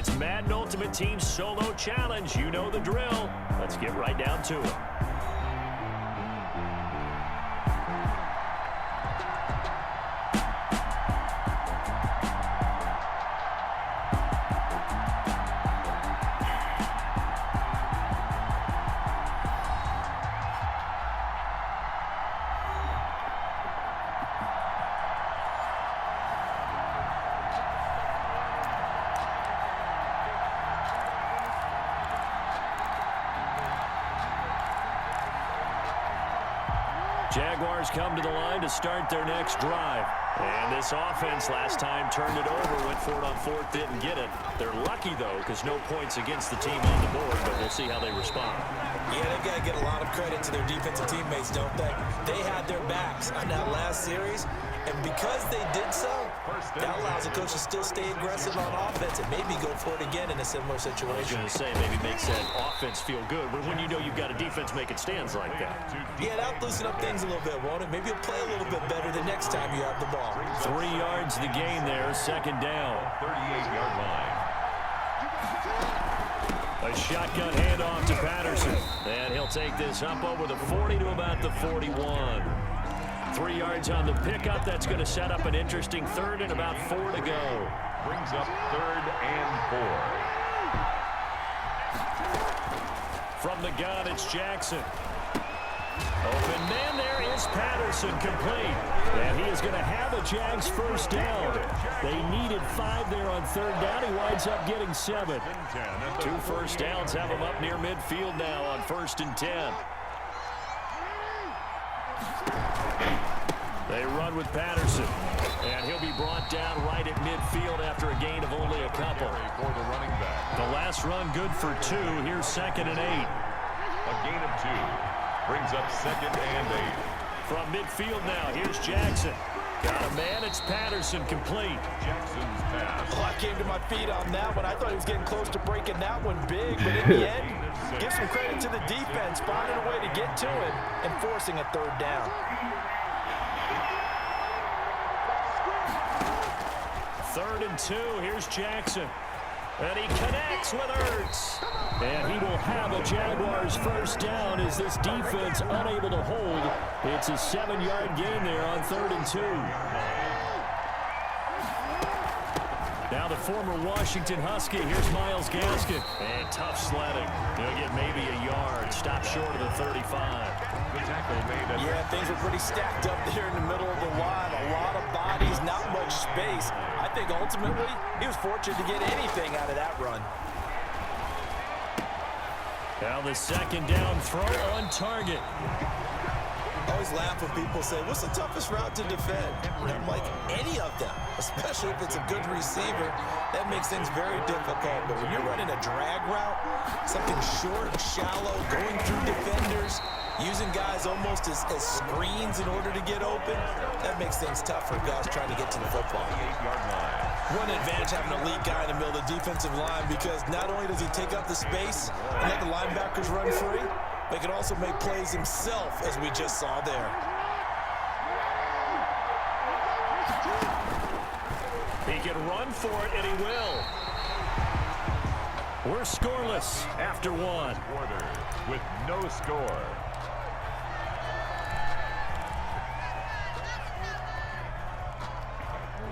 It's Madden Ultimate Team Solo Challenge. You know the drill. Let's get right down to it. Jaguars come to the line to start their next drive. And this offense last time turned it over, went for it on fourth, didn't get it. They're lucky, though, because no points against the team on the board, but we'll see how they respond. Yeah, they've got to get a lot of credit to their defensive teammates, don't they? They had their backs on that last series, and because they did so, that allows the coach to still stay aggressive on offense and maybe go for it again in a similar situation. I was going to say, maybe makes that offense feel good, but when you know you've got a defense making stands like that. Yeah, that'll loosen up things a little bit, won't it? Maybe you'll play a little bit better the next time you have the ball. 3 yards the gain there, second down. 38-yard line. A shotgun handoff to Patterson. And he'll take this up over the 40 to about the 41. 3 yards on the pickup. That's going to set up an interesting third and about 4 to go. Brings up 3rd and 4. From the gun, it's Jackson. Open man, there is Patterson, complete. And he is going to have a Jags first down. They needed 5 there on 3rd down. He winds up getting 7. 2 first downs have him up near midfield now on 1st and 10. They run with Patterson. And he'll be brought down right at midfield after a gain of only a couple. For the running back. The last run good for 2. Here's 2nd and 8. A gain of 2. Brings up 2nd and 8. From midfield now, here's Jackson. Got a man, it's Patterson, complete. Jackson's pass. Oh, I came to my feet on that one. I thought he was getting close to breaking that one big, but in the end, give some credit to the defense, finding a way to get to it and forcing a 3rd down. 3rd and 2, here's Jackson. And he connects with Ertz. And he will have a Jaguars first down as this defense unable to hold. It's a 7-yard gain there on 3rd and 2. Now the former Washington Husky. Here's Myles Gaskin. And tough sledding. He'll get maybe a yard. Stop short of the 35. The tackle made. Yeah, things were pretty stacked up there in the middle of the line. A lot of bodies, not much space. I think ultimately he was fortunate to get anything out of that run. Now the 2nd down throw on target. I always laugh when people say, what's the toughest route to defend? And I'm like, any of them, especially if it's a good receiver. That makes things very difficult. But when you're running a drag route, something short, shallow, going through defenders, using guys almost as screens in order to get open, that makes things tough for guys trying to get to the football. 8-yard line. One advantage having an elite guy in the middle of the defensive line, because not only does he take up the space and let the linebackers run free, but he can also make plays himself, as we just saw there. He can run for it, and he will. We're scoreless after 1. Quarter with no score.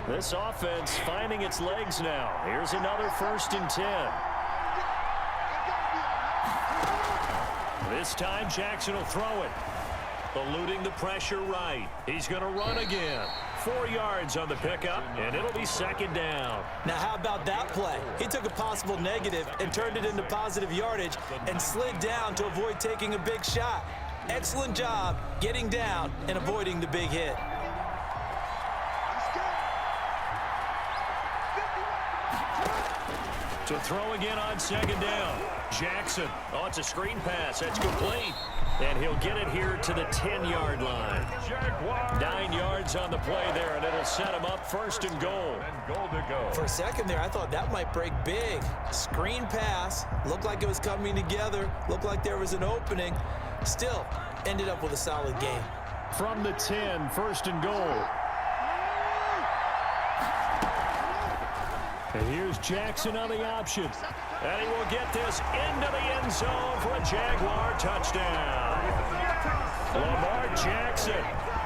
This offense finding its legs now. Here's another 1st and 10. This time Jackson will throw it. Eluding the pressure right. He's going to run again. 4 yards on the pickup, and it'll be 2nd down. Now, how about that play? He took a possible negative and turned it into positive yardage and slid down to avoid taking a big shot. Excellent job getting down and avoiding the big hit. To throw again on 2nd down. Jackson. Oh, it's a screen pass. That's complete. And he'll get it here to the 10-yard line. 9 yards on the play there, and it'll set him up 1st and goal. And goal to go. For a second there, I thought that might break big. Screen pass. Looked like it was coming together. Looked like there was an opening. Still, ended up with a solid gain. From the 10, 1st and goal. And here's Jackson on the option. And he will get this into the end zone for a Jaguar touchdown. Lamar Jackson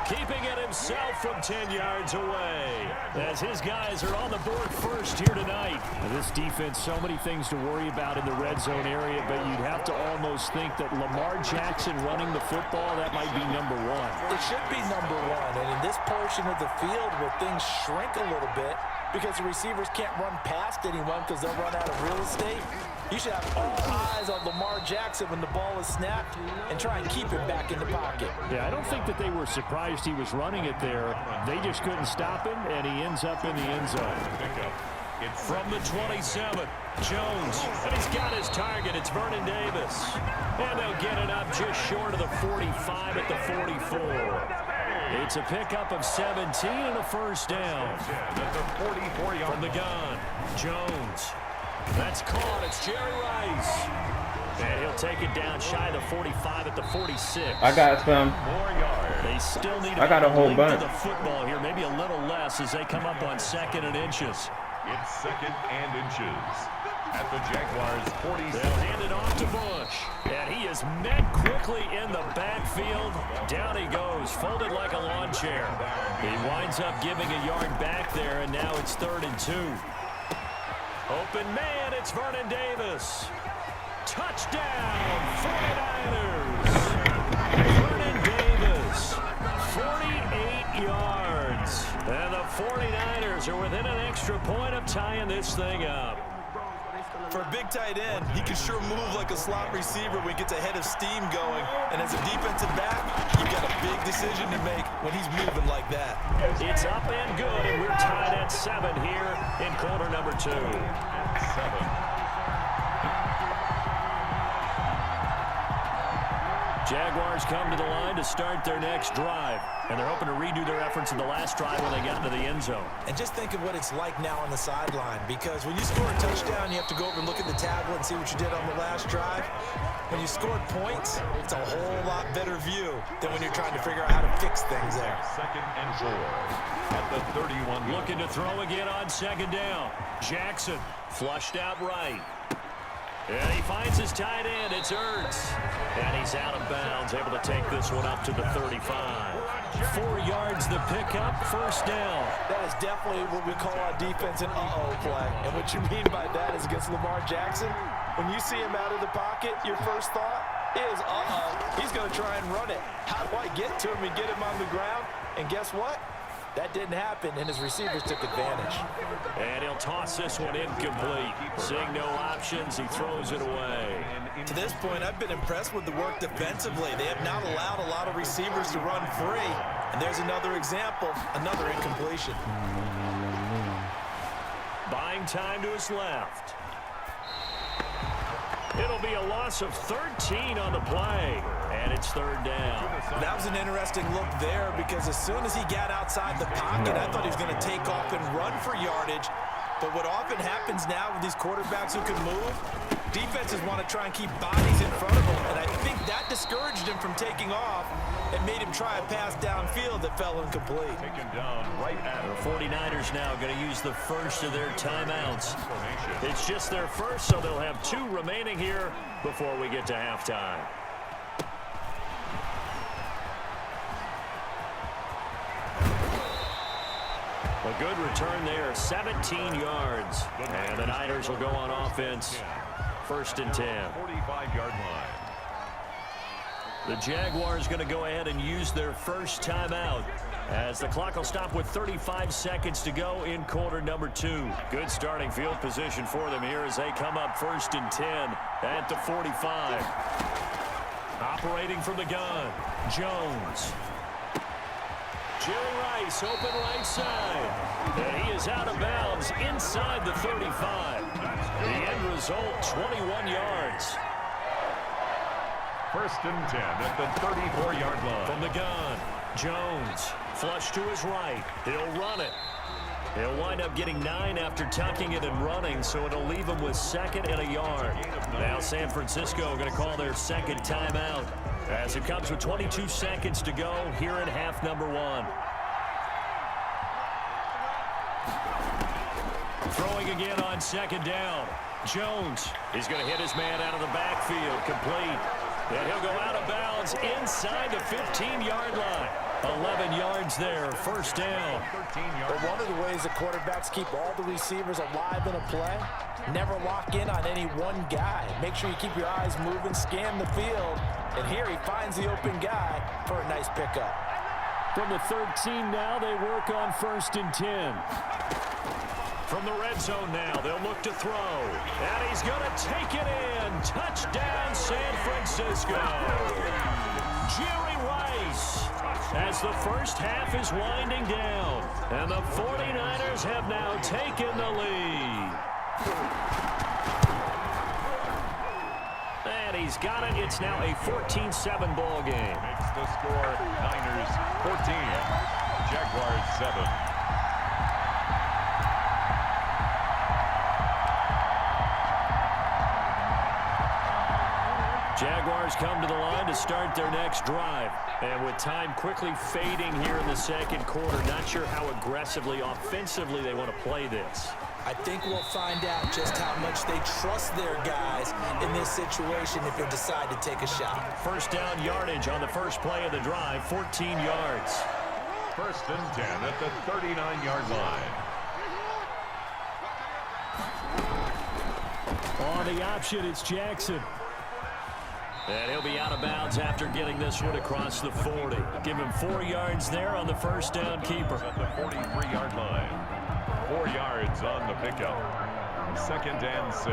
keeping it himself from 10 yards away as his guys are on the board first here tonight. And this defense, so many things to worry about in the red zone area, but you'd have to almost think that Lamar Jackson running the football, that might be number one. It should be number one, and in this portion of the field where things shrink a little bit because the receivers can't run past anyone because they'll run out of real estate, you should have all eyes on Lamar Jackson when the ball is snapped and try and keep him back in the pocket. Yeah, I don't think that they were surprised he was running it there. They just couldn't stop him, and he ends up in the end zone. From the 27, Jones, and he's got his target. It's Vernon Davis. And they'll get it up just short of the 45 at the 44. It's a pickup of 17 and a first down. From the gun, Jones. That's caught. It's Jerry Rice. And he'll take it down shy of the 45 at the 46. I got some. They still need I got a whole bunch. the football here, maybe a little less as they come up on 2nd and inches. It's 2nd and inches at the Jaguars' 46. They'll hand it off to Bush. And he is met quickly in the backfield. Down he goes, folded like a lawn chair. He winds up giving a yard back there, and now it's 3rd and 2. Open man, it's Vernon Davis. Touchdown, 49ers. Vernon Davis, 48 yards. And the 49ers are within an extra point of tying this thing up. For a big tight end, he can sure move like a slot receiver when he gets a head of steam going. And as a defensive back, you've got a big decision to make when he's moving like that. It's up and good, and we're tied at 7 here in quarter number 2. 7. Jaguars come to the line to start their next drive, and they're hoping to redo their efforts in the last drive when they got into the end zone. And just think of what it's like now on the sideline, because when you score a touchdown, you have to go over and look at the tablet and see what you did on the last drive. When you scored points, it's a whole lot better view than when you're trying to figure out how to fix things there. 2nd and 4 at the 31. Looking to throw again on 2nd down. Jackson flushed out right. And he finds his tight end. It's Ertz. And he's out of bounds, able to take this one up to the 35. 4 yards the pickup, first down. That is definitely what we call a defense an uh-oh play. And what you mean by that is against Lamar Jackson, when you see him out of the pocket, your first thought is, uh-oh, he's going to try and run it. How do I get to him and get him on the ground? And guess what? That didn't happen, and his receivers took advantage. And he'll toss this one incomplete. Seeing no options, he throws it away. To this point, I've been impressed with the work defensively. They have not allowed a lot of receivers to run free. And there's another example, another incompletion. Buying time to his left. It'll be a loss of 13 on the play. And it's 3rd down. That was an interesting look there because as soon as he got outside the pocket, I thought he was going to take off and run for yardage. But what often happens now with these quarterbacks who can move, defenses want to try and keep bodies in front of them. And I think that discouraged him from taking off and made him try a pass downfield that fell incomplete. Taken down right at The 49ers now going to use the first of their timeouts. It's just their first, so they'll have 2 remaining here before we get to halftime. A good return there, 17 yards. And the Niners will go on offense, 1st and 10. 45-yard line. The Jaguars going to go ahead and use their first timeout as the clock will stop with 35 seconds to go in quarter number 2. Good starting field position for them here as they come up 1st and 10 at the 45. Operating from the gun, Jones. Jerry Rice, open right side. And he is out of bounds inside the 35. The end result, 21 yards. 1st and 10 at the 34-yard line. From the gun, Jones, flush to his right. He'll run it. He'll wind up getting 9 after tucking it and running, so it'll leave him with 2nd and a yard. Now San Francisco going to call their 2nd timeout as it comes with 22 seconds to go here in half number 1. Throwing again on second down. Jones, he's going to hit his man out of the backfield, complete. And he'll go out of bounds inside the 15-yard line. 11 yards there, first down. But one of the ways the quarterbacks keep all the receivers alive in a play, never lock in on any one guy. Make sure you keep your eyes moving, scan the field, and here he finds the open guy for a nice pickup. From the 13 now, they work on 1st and 10. From the red zone now, they'll look to throw. And he's going to take it in. Touchdown, San Francisco. Jerry Rice, as the first half is winding down. And the 49ers have now taken the lead. And he's got it. It's now a 14-7 ball game. Makes the score Niners 14, Jaguars 7. Jaguars come to the line to start their next drive. And with time quickly fading here in the second quarter, not sure how aggressively, offensively they want to play this. I think we'll find out just how much they trust their guys in this situation if they decide to take a shot. First down yardage on the first play of the drive, 14 yards. 1st and 10 at the 39-yard line. On the option, it's Jackson. And he'll be out of bounds after getting this one across the 40. Give him 4 yards there on the first down keeper. At the 43-yard line. 4 yards on the pickup. 2nd and 6.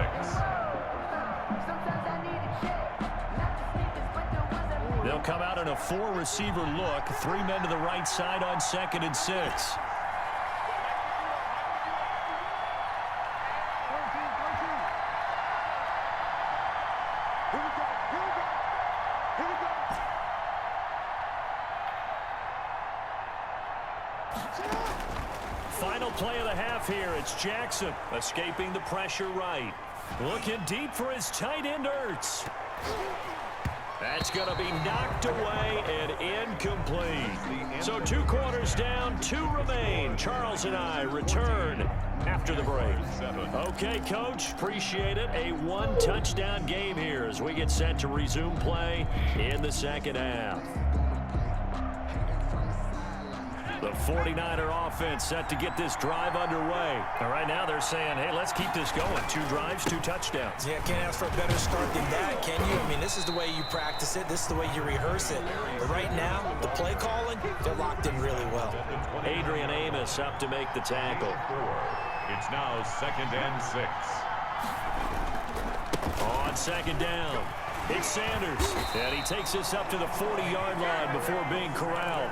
They'll come out in a 4-receiver look. 3 men to the right side on 2nd and 6. Final play of the half here. It's Jackson escaping the pressure right. Looking deep for his tight end Ertz. That's going to be knocked away and incomplete. So 2 quarters down, 2 remain. Charles and I return after the break. Okay, Coach, appreciate it. A 1-touchdown game here as we get set to resume play in the second half. The 49er offense set to get this drive underway. And right now they're saying, hey, let's keep this going. 2 drives, 2 touchdowns. Yeah, can't ask for a better start than that, can you? I mean, this is the way you practice it. This is the way you rehearse it. But right now, the play calling, they're locked in really well. Adrian Amos up to make the tackle. It's now 2nd and 6. On second down, it's Sanders. And he takes this up to the 40-yard line before being corralled.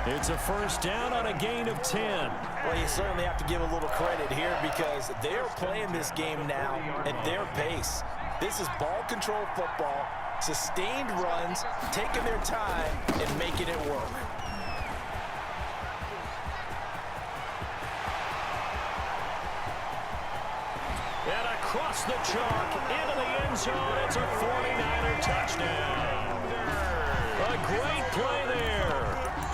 It's a first down on a gain of 10. Well, you certainly have to give a little credit here because they're playing this game now at their pace. This is ball control football, sustained runs, taking their time and making it work. And across the chalk into the end zone, it's a 49er touchdown. A great play there.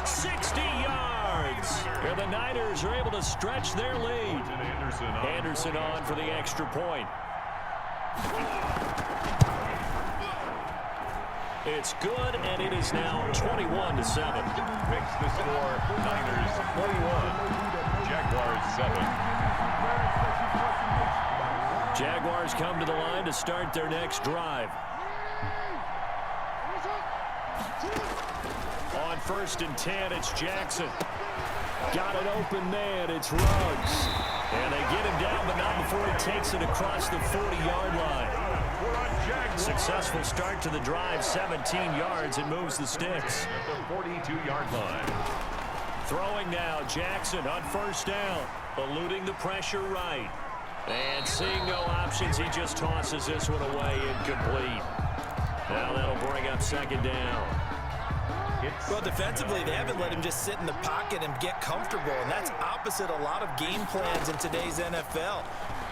60 yards. And the Niners are able to stretch their lead. Anderson on for the extra point. It's good, and it is now 21-7. Makes the score Niners 21, Jaguars 7. Jaguars come to the line to start their next drive. On 1st and 10, it's Jackson. Got an open man, it's Ruggs. And they get him down, but not before he takes it across the 40-yard line. Successful start to the drive, 17 yards, and moves the sticks. At the 42-yard line. Throwing now, Jackson on 1st down, eluding the pressure right. And seeing no options, he just tosses this one away, incomplete. Now that'll bring up 2nd down. Well, defensively, they haven't let him just sit in the pocket and get comfortable, and that's opposite a lot of game plans in today's NFL.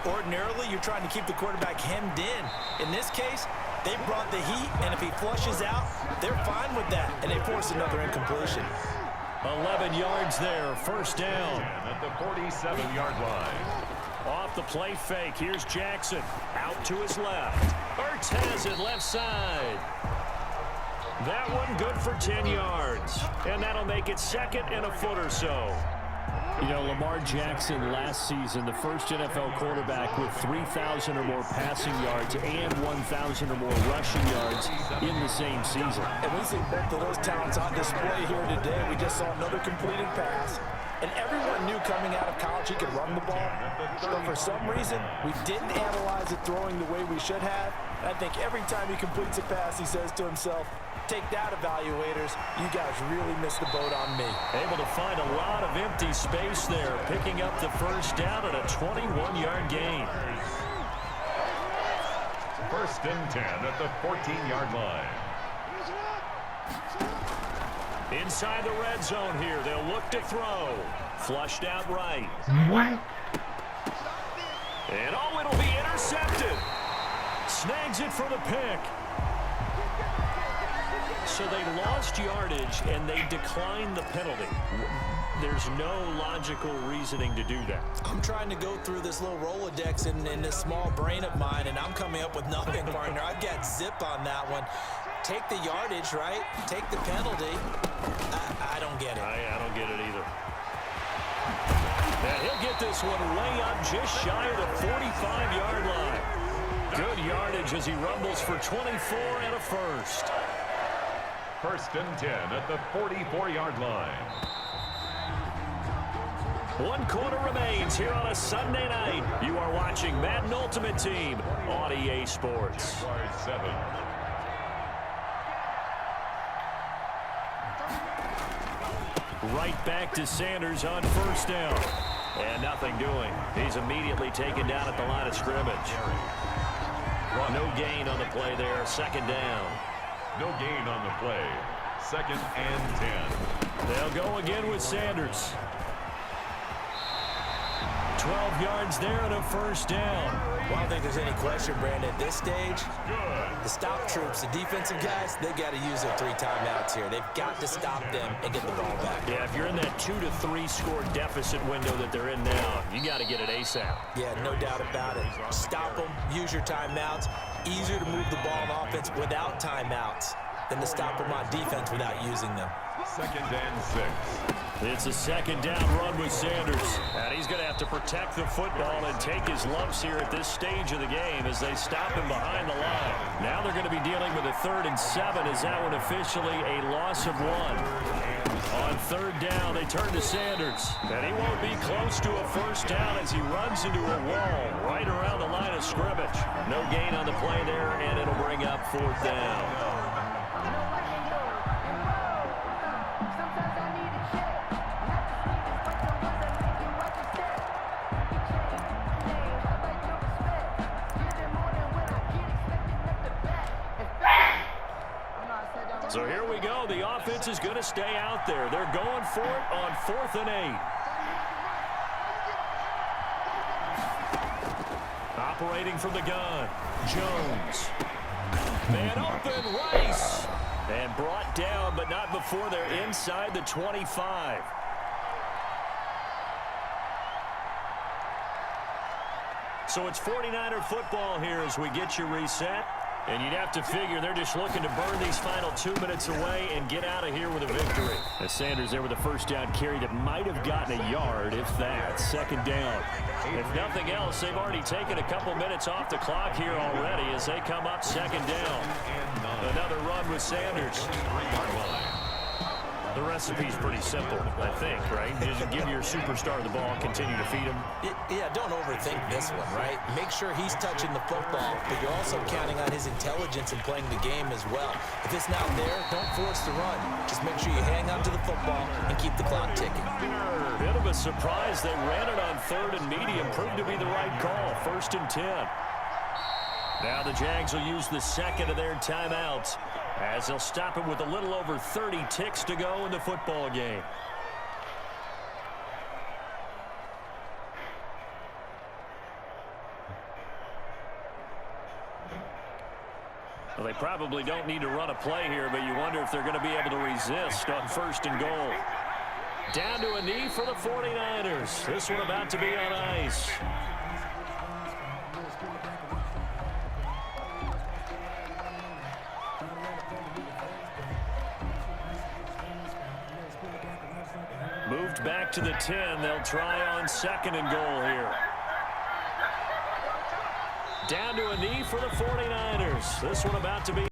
Ordinarily, you're trying to keep the quarterback hemmed in. In this case, they brought the heat, and if he flushes out, they're fine with that, and they force another incompletion. 11 yards there, first down. At the 47-yard line. Off the play fake, here's Jackson. Out to his left. Ertz has it left side. That one good for 10 yards. And that'll make it second and a foot or so. You know, Lamar Jackson last season, the first NFL quarterback with 3,000 or more passing yards and 1,000 or more rushing yards in the same season. And we see both of those talents on display here today. We just saw another completed pass. And everyone knew coming out of college he could run the ball. But for some reason, we didn't analyze it throwing the way we should have. And I think every time he completes a pass, he says to himself, take that, evaluators. You guys really missed the boat on me. Able to find a lot of empty space there, picking up the first down at a 21-yard gain. First and 10 at the 14-yard line. Inside the red zone here, they'll look to throw. Flushed out right. What? And oh, it'll be intercepted. Snags it for the pick. So they lost yardage, and they declined the penalty. There's no logical reasoning to do that. I'm trying to go through this little Rolodex in this small brain of mine, and I'm coming up with nothing, partner. I've got zip on that one. Take the yardage, right? Take the penalty. I don't get it. I don't get it either. And he'll get this one way up just shy of the 45-yard line. Good yardage as he rumbles for 24 and a first. First and 10 at the 44-yard line. 1 quarter remains here on a Sunday night. You are watching Madden Ultimate Team on EA Sports. 7. Right back to Sanders on first down. And nothing doing. He's immediately taken down at the line of scrimmage. No gain on the play there. Second down. No gain on the play. Second and 10. They'll go again with Sanders. 12 yards there and a first down. Well, I don't think there's any question, Brandon. At this stage, the stop troops, the defensive guys, they got to use their 3 timeouts here. They've got to stop them and get the ball back. Yeah, if you're in that 2 to 3 score deficit window that they're in now, you got to get it ASAP. Yeah, no doubt about it. Stop them, use your timeouts. Easier to move the ball on offense without timeouts than to stop them on defense without using them. Second and 6. It's a second down run with Sanders. And he's going to have to protect the football and take his lumps here at this stage of the game as they stop him behind the line. Now they're going to be dealing with a 3rd and 7 as that one officially a loss of 1. On 3rd down, they turn to Sanders. And he won't be close to a first down as he runs into a wall right around the line of scrimmage. No gain on the play there, and it'll bring up 4th down. So here we go. The offense is going to stay out there. They're going for it on 4th and 8. Operating from the gun, Jones. Man open, Rice. And brought down, but not before they're inside the 25. So it's 49er football here as we get you reset. And you'd have to figure they're just looking to burn these final 2 minutes away and get out of here with a victory. As Sanders there with a first down carry that might have gotten a yard, if that. Second down. If nothing else, they've already taken a couple minutes off the clock here already as they come up second down. Another run with Sanders. 3-yard line. The recipe's pretty simple, I think, right? Just give your superstar the ball, continue to feed him. Yeah, don't overthink this one, right? Make sure he's touching the football, but you're also counting on his intelligence in playing the game as well. If it's not there, don't force the run. Just make sure you hang on to the football and keep the clock ticking. Bit of a surprise. They ran it on 3rd and medium. Proved to be the right call. 1st and 10. Now the Jags will use the second of their timeouts as they'll stop it with a little over 30 ticks to go in the football game. Well, they probably don't need to run a play here, but you wonder if they're going to be able to resist on 1st and goal. Down to a knee for the 49ers. This one about to be on ice. Moved back to the 10. They'll try on 2nd and goal here. Down to a knee for the 49ers. This one about to be